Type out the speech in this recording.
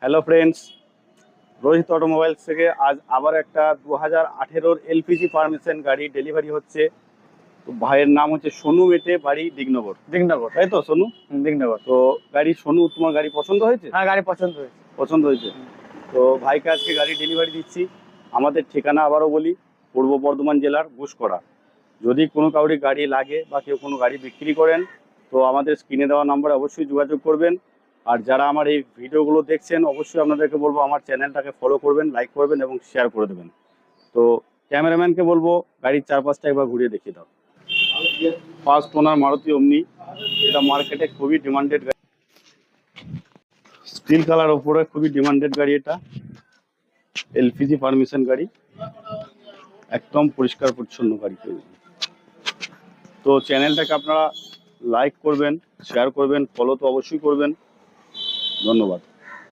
Hello friends, Rohit automobiles থেকে আজ আবার একটা 2018-র এলপিজি পারমিশন গাড়ি ডেলিভারি হচ্ছে। তো ভাইয়ের নাম হচ্ছে সোনু মেটে, বাড়ি দিগনগর। তাই তো সোনু? দিগনগর। তো গাড়ি সোনু, তোমার গাড়ি পছন্দ হয়েছে? হ্যাঁ, গাড়ি পছন্দ হয়েছে। পছন্দ হয়েছে। তো ভাইকে আজকে গাড়ি ডেলিভারি দিচ্ছি। আমাদের ঠিকানা আবারও বলি, পূর্ব বর্ধমান জেলার ঘুষকরা। যদি কোনো কাউরি গাড়ি লাগে বা কেউ কোনো গাড়ি বিক্রি করেন, তো আমাদের স্ক্রিনে দেওয়া নাম্বারে অবশ্যই যোগাযোগ করবেন। আর যারা আমার এই ভিডিওগুলো দেখছেন, অবশ্যই আপনাদেরকে বলবো আমার চ্যানেলটাকে ফলো করবেন, লাইক করবেন এবং শেয়ার করে দেবেন। তো ক্যামেরাম্যানকে বলবো গাড়ির চারপাশটা একবার ঘুরিয়ে দেখিয়ে দাও। ফার্স্ট ওনার মারুতি ওমনি, এটা মার্কেটে খুবই ডিমান্ডেড গাড়ি, স্টিল কালার ওপরে খুবই ডিমান্ডেড গাড়ি। এটা এলপিজি পারমিশন গাড়ি, একদম পরিষ্কার পরিচ্ছন্ন গাড়ি। তো চ্যানেলটাকে আপনারা লাইক করবেন, শেয়ার করবেন, ফলো তো অবশ্যই করবেন। ধন্যবাদ।